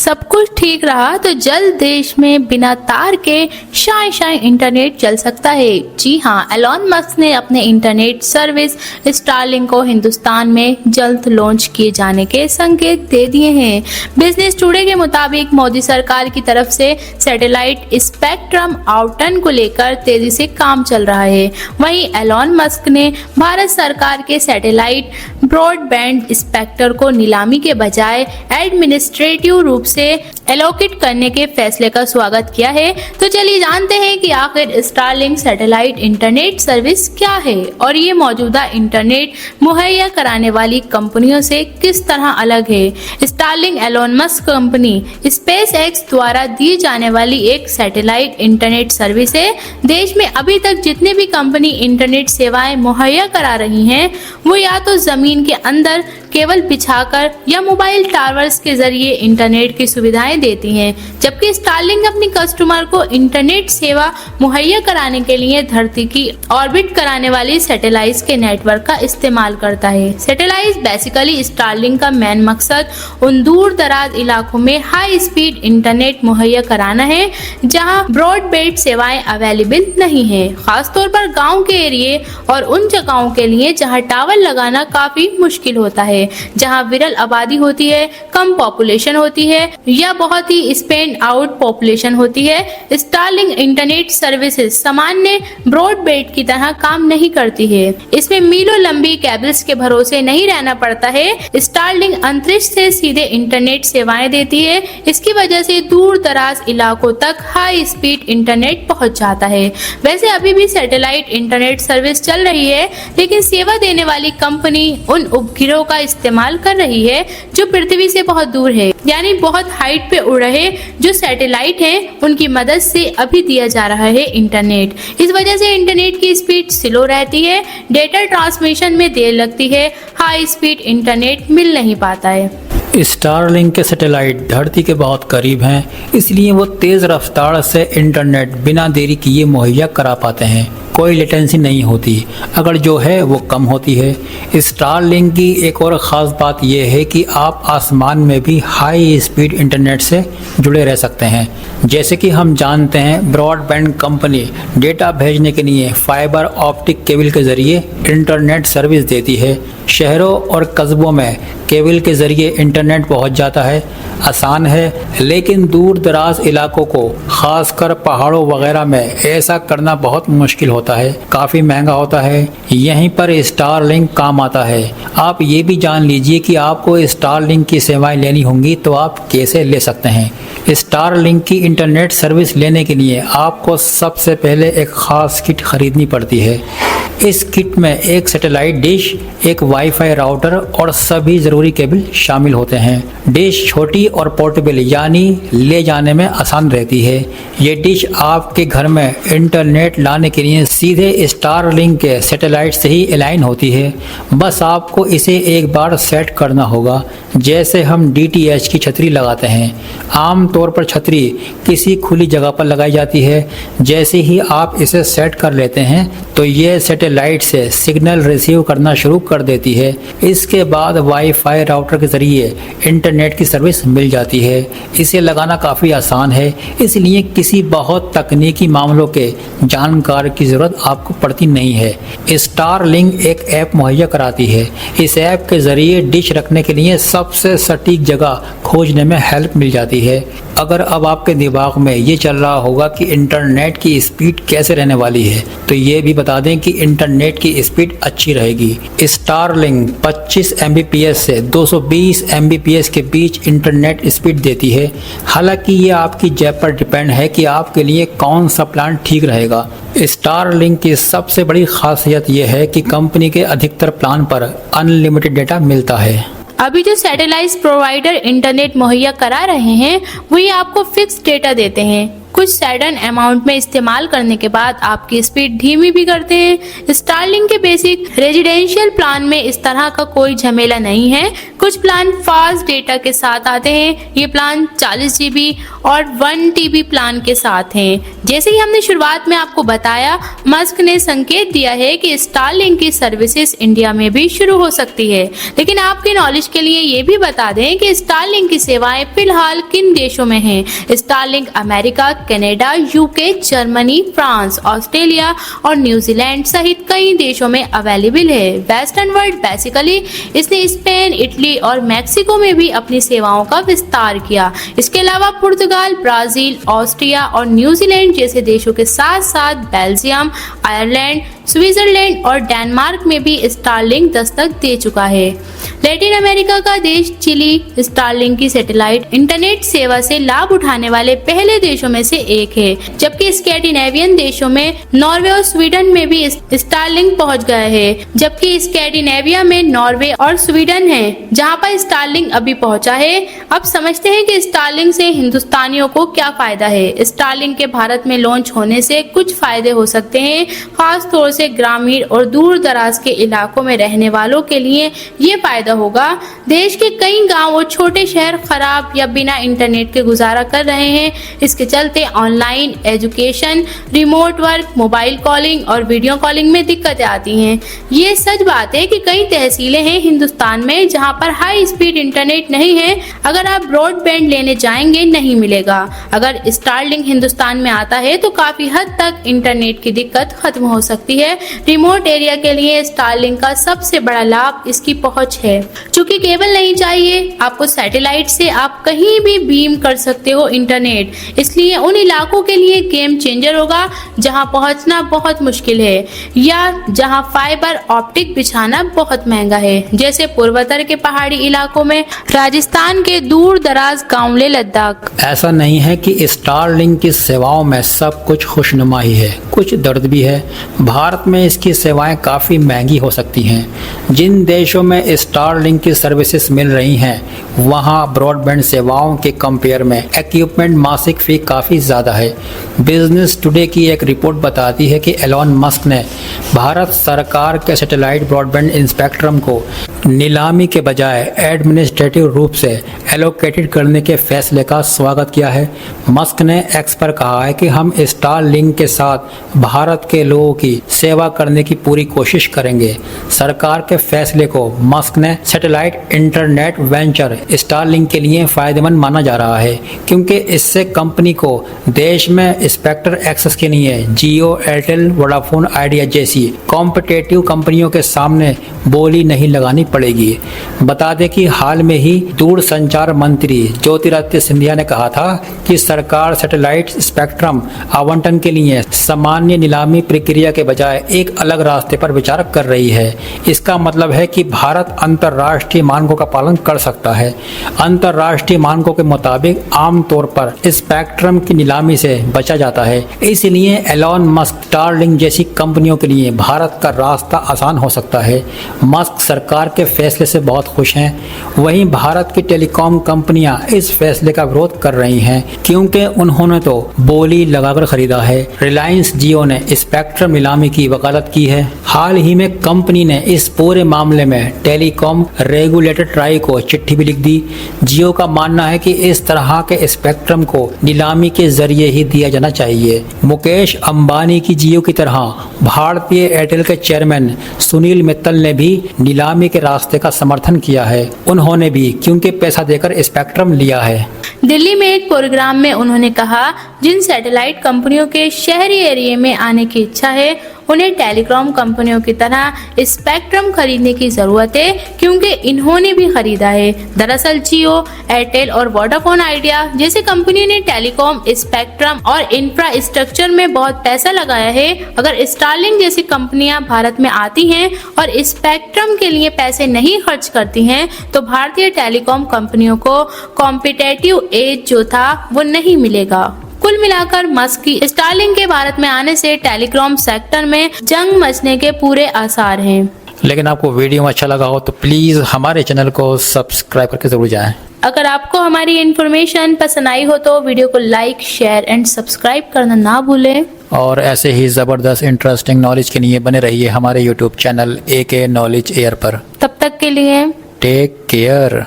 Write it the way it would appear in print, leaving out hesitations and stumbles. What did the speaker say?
सब कुछ ठीक रहा तो जल्द देश में बिना तार के शाय इंटरनेट चल सकता है। जी हाँ, एलॉन मस्क ने अपने इंटरनेट सर्विस स्टारलिंक को हिंदुस्तान में जल्द लॉन्च किए जाने के संकेत दे दिए हैं। बिजनेस टुडे के मुताबिक मोदी सरकार की तरफ से सैटेलाइट स्पेक्ट्रम आवंटन को लेकर तेजी से काम चल रहा है। वहीं एलॉन मस्क ने भारत सरकार के सैटेलाइट ब्रॉडबैंड स्पेक्ट्रम को नीलामी के बजाय एडमिनिस्ट्रेटिव रूप से एलोकेट करने के फैसले का स्वागत किया है। तो चलिए जानते हैं कि आखिर स्टारलिंक सैटेलाइट इंटरनेट सर्विस क्या है और ये मौजूदा इंटरनेट मुहैया कराने वाली कंपनियों से किस तरह अलग है। Starlink Elon Musk company SpaceX द्वारा दी जाने वाली एक सैटेलाइट इंटरनेट सर्विस है। देश में अभी तक जितने भी कंपनी इंटरनेट सेवाएं मुहैया करा रही हैं, वो या तो जमीन के अंदर केबल बिछाकर या मोबाइल टावर्स के जरिए इंटरनेट की सुविधाएं देती हैं, जबकि स्टारलिंक अपनी कस्टमर को इंटरनेट सेवा मुहैया कराने के लिए धरती की ऑर्बिट कराने वाली सैटेलाइट के नेटवर्क का इस्तेमाल करता है। सैटेलाइट बेसिकली स्टारलिंक का मेन मकसद उन दूर दराज इलाकों में हाई स्पीड इंटरनेट मुहैया कराना है जहां ब्रॉडबैंड सेवाएं अवेलेबल नहीं है, खासतौर पर गाँव के एरिए और उन जगहों के लिए जहाँ टावर लगाना काफी मुश्किल होता है, जहां विरल आबादी होती है, कम पॉपुलेशन होती है या बहुत ही स्पेन आउट पॉपुलेशन होती है। स्टारलिंक इंटरनेट सर्विसेज सामान्य ब्रॉडबैंड की तरह काम नहीं करती है। इसमें मीलों लंबी केबल्स के भरोसे नहीं रहना पड़ता है। स्टारलिंक अंतरिक्ष से सीधे इंटरनेट सेवाएं देती है। इसकी वजह से दूर दराज इलाकों तक हाई स्पीड इंटरनेट पहुंच जाता है। वैसे अभी भी सैटेलाइट इंटरनेट सर्विस चल रही है, लेकिन सेवा देने वाली कंपनी उन उपग्रहों का इस्तेमाल कर रही है जो पृथ्वी से बहुत दूर है, यानी बहुत हाइट पे उड़ रहे जो सैटेलाइट हैं, उनकी मदद से अभी दिया जा रहा है इंटरनेट। इस वजह से इंटरनेट की स्पीड स्लो रहती है, डेटा ट्रांसमिशन में देर लगती है, हाई स्पीड इंटरनेट मिल नहीं पाता है। स्टारलिंक के सैटेलाइट धरती के बहुत करीब हैं, इसलिए वो तेज़ रफ्तार से इंटरनेट बिना देरी किए मुहैया करा पाते हैं। कोई लेटेंसी नहीं होती, अगर जो है वो कम होती है। स्टारलिंक की एक और ख़ास बात यह है कि आप आसमान में भी हाई स्पीड इंटरनेट से जुड़े रह सकते हैं। जैसे कि हम जानते हैं, ब्रॉडबैंड कंपनी डेटा भेजने के लिए फाइबर ऑप्टिक केबल के ज़रिए इंटरनेट सर्विस देती है। शहरों और कस्बों में केबल के ज़रिए इंटरनेट पहुंच जाता है, आसान है, लेकिन दूर दराज इलाकों को खासकर पहाड़ों वगैरह में ऐसा करना बहुत मुश्किल होता है, काफ़ी महंगा होता है। यहीं पर स्टारलिंक काम आता है। आप ये भी जान लीजिए कि आपको स्टारलिंक की सेवाएं लेनी होंगी तो आप कैसे ले सकते हैं। स्टारलिंक की इंटरनेट सर्विस लेने के लिए आपको सबसे पहले एक ख़ास किट खरीदनी पड़ती है। इस किट में एक सैटेलाइट डिश, एक वाईफाई राउटर और सभी ज़रूरी केबल शामिल होते हैं। डिश छोटी और पोर्टेबल यानी ले जाने में आसान रहती है। ये डिश आपके घर में इंटरनेट लाने के लिए सीधे स्टारलिंक के सैटेलाइट से ही अलाइन होती है। बस आपको इसे एक बार सेट करना होगा, जैसे हम DTH की छतरी लगाते हैं। आम तौर पर छतरी किसी खुली जगह पर लगाई जाती है। जैसे ही आप इसे सेट कर लेते हैं तो ये सैटेलाइट से सिग्नल रिसीव करना शुरू कर देती है। इसके बाद वाईफाई राउटर के ज़रिए इंटरनेट की सर्विस मिल जाती है। इसे लगाना काफ़ी आसान है, इसलिए किसी बहुत तकनीकी मामलों के जानकार की ज़रूरत आपको पड़ती नहीं है। स्टारलिंक एक ऐप मुहैया कराती है। इस ऐप के ज़रिए डिश रखने के लिए सबसे सटीक जगह खोजने में हेल्प मिल जाती है। अगर अब आपके दिमाग में ये चल रहा होगा कि इंटरनेट की स्पीड कैसे रहने वाली है, तो ये भी बता दें कि इंटरनेट की स्पीड अच्छी रहेगी। स्टारलिंक 25 Mbps से 220 Mbps के बीच इंटरनेट स्पीड देती है। हालांकि ये आपकी जेब पर डिपेंड है कि आपके लिए कौन सा प्लान ठीक रहेगा। स्टारलिंक की सबसे बड़ी खासियत यह है कि कंपनी के अधिकतर प्लान पर अनलिमिटेड डेटा मिलता है। अभी जो सैटेलाइट प्रोवाइडर इंटरनेट मुहैया करा रहे हैं, वही आपको फिक्स डेटा देते हैं। कुछ सडन अमाउंट में इस्तेमाल करने के बाद आपकी स्पीड धीमी भी करते हैं। स्टारलिंक के बेसिक रेजिडेंशियल प्लान में इस तरह का कोई झमेला नहीं है। कुछ प्लान फास्ट डेटा के साथ आते हैं। ये प्लान 40 GB और 1 TB प्लान के साथ हैं। जैसे कि हमने शुरुआत में आपको बताया, मस्क ने संकेत दिया है कि स्टारलिंक की सर्विसेज इंडिया में भी शुरू हो सकती है। लेकिन आपके नॉलेज के लिए ये भी बता दें कि स्टारलिंक की सेवाएं फिलहाल किन देशों में हैं। Starlink America, Canada, UK, Germany, France, Australia और न्यूजीलैंड सहित कई देशों में अवेलेबल है। वेस्टर्न वर्ल्ड बेसिकली इसने स्पेन, इटली और मैक्सिको में भी अपनी सेवाओं का विस्तार किया। इसके अलावा पुर्तगाल, ब्राजील, ऑस्ट्रिया और न्यूजीलैंड जैसे देशों के साथ साथ बेल्जियम, आयरलैंड, स्विट्जरलैंड और डेनमार्क में भी स्टारलिंक दस्तक दे चुका है। लैटिन अमेरिका का देश चिली स्टारलिंक की सैटेलाइट इंटरनेट सेवा से लाभ उठाने वाले पहले देशों में से एक है, जबकि स्कैंडिनेवियन देशों में नॉर्वे और स्वीडन में भी स्टारलिंक पहुंच गया है। जबकि स्कैंडिनेविया में नॉर्वे और स्वीडन है जहां पर स्टारलिंक अभी पहुंचा है। अब समझते हैं कि स्टारलिंक से हिंदुस्तानियों को क्या फायदा है। स्टारलिंक के भारत में लॉन्च होने से कुछ फायदे हो सकते हैं, खास तौर से ग्रामीण और दूर दराज के इलाकों में रहने वालों के लिए ये फायदा होगा। देश के कई गांव और छोटे शहर खराब या बिना इंटरनेट के गुजारा कर रहे हैं। इसके चलते online education, remote work, mobile calling और वीडियो कॉलिंग में दिक्कतें आती हैं। ये सच बात है कि कई तहसीलें हैं हिंदुस्तान में जहां पर हाई स्पीड इंटरनेट नहीं है। अगर आप ब्रॉडबैंड लेने जाएंगे नहीं मिलेगा। अगर स्टारलिंक हिंदुस्तान में आता है तो काफी हद तक इंटरनेट की दिक्कत खत्म हो सकती है। रिमोट एरिया के लिए स्टारलिंक का सबसे बड़ा लाभ इसकी पहुंच है। चूंकि केबल नहीं चाहिए आपको, सैटेलाइट से आप कहीं भी बीम कर सकते हो इंटरनेट, इसलिए उन इलाकों के लिए गेम चेंजर होगा जहां पहुंचना बहुत मुश्किल है या जहां फाइबर ऑप्टिक बिछाना बहुत महंगा है, जैसे पूर्वोत्तर के पहाड़ी इलाकों में, राजस्थान के दूर दराज गांव ले लद्दाख। ऐसा नहीं है कि स्टारलिंक की सेवाओं में सब कुछ खुशनुमा ही है, कुछ दर्द भी है। भारत में इसकी सेवाएं काफ़ी महंगी हो सकती हैं। जिन देशों में स्टारलिंक की सर्विसेज मिल रही हैं वहाँ ब्रॉडबैंड सेवाओं के कंपेयर में इक्विपमेंट मासिक फ़ी काफ़ी ज़्यादा है। बिजनेस टुडे की एक रिपोर्ट बताती है कि एलॉन मस्क ने भारत सरकार के सैटेलाइट ब्रॉडबैंड स्पेक्ट्रम को नीलामी के बजाय एडमिनिस्ट्रेटिव रूप से एलोकेटेड करने के फैसले का स्वागत किया है। मस्क ने एक्स पर कहा है कि हम स्टारलिंक के साथ भारत के लोगों की सेवा करने की पूरी कोशिश करेंगे। सरकार के फैसले को मस्क ने सैटेलाइट इंटरनेट वेंचर स्टारलिंक के लिए फायदेमंद माना जा रहा है, क्योंकि इससे कंपनी को देश में स्पेक्टर एक्सेस के लिए जियो, एयरटेल, वोडाफोन आइडिया जैसी कॉम्पिटिटिव कंपनियों के सामने बोली नहीं लगानी पड़ेगी। बता दें कि हाल में ही दूरसंचार मंत्री ज्योतिरादित्य सिंधिया ने कहा था कि सरकार सैटेलाइट स्पेक्ट्रम आवंटन के लिए सामान्य नीलामी प्रक्रिया के बजाय एक अलग रास्ते पर विचार कर रही है। इसका मतलब है कि भारत अंतर्राष्ट्रीय मानकों का पालन कर सकता है। अंतर्राष्ट्रीय मानकों के मुताबिक आमतौर पर स्पेक्ट्रम की नीलामी से बचा जाता है। इसलिए एलॉन मस्क स्टारलिंक जैसी कंपनियों के लिए भारत का रास्ता आसान हो सकता है। मस्क सरकार के फैसले से बहुत खुश हैं। वहीं भारत की टेलीकॉम कंपनियां इस फैसले का विरोध कर रही हैं, क्योंकि उन्होंने तो बोली लगाकर खरीदा है। रिलायंस जियो ने स्पेक्ट्रम नीलामी की वकालत की है। हाल ही में कंपनी ने इस पूरे मामले में टेलीकॉम रेगुलेटर ट्राई को चिट्ठी भी लिख दी। जियो का मानना है कि इस तरह के स्पेक्ट्रम को नीलामी के जरिए ही दिया जाना चाहिए। मुकेश अंबानी की जियो की तरह भारतीय एयरटेल के चेयरमैन सुनील मित्तल ने भी नीलामी के रास्ते का समर्थन किया है। उन्होंने भी क्योंकि पैसा देकर स्पेक्ट्रम लिया है। दिल्ली में एक प्रोग्राम में उन्होंने कहा, जिन सैटेलाइट कंपनियों के शहरी एरिया में आने की इच्छा है उन्हें टेलीकॉम कंपनियों की तरह स्पेक्ट्रम खरीदने की जरूरत है, क्योंकि इन्होंने भी खरीदा है। दरअसल जियो, एयरटेल और वोडाफोन आइडिया जैसे कंपनियों ने टेलीकॉम स्पेक्ट्रम और इंफ्रास्ट्रक्चर में बहुत पैसा लगाया है। अगर स्टारलिंक जैसी कंपनियां भारत में आती हैं और स्पेक्ट्रम के लिए पैसे नहीं खर्च करती हैं तो भारतीय टेलीकॉम कंपनियों को कॉम्पिटिटिव एज जो था वो नहीं मिलेगा। कुल मिलाकर मस्क की स्टारलिंक के भारत में आने से टेलीकॉम सेक्टर में जंग मचने के पूरे आसार हैं। लेकिन आपको वीडियो अच्छा लगा हो तो प्लीज़ हमारे चैनल को सब्सक्राइब करके ज़रूर जाएं। अगर आपको हमारी इन्फॉर्मेशन पसंद आई हो तो वीडियो को लाइक, शेयर एंड सब्सक्राइब करना ना भूलें। और ऐसे ही ज़बरदस्त इंटरेस्टिंग नॉलेज के लिए बने रहिए हमारे YouTube channel AK knowledge air पर। तब तक के लिए टेक केयर।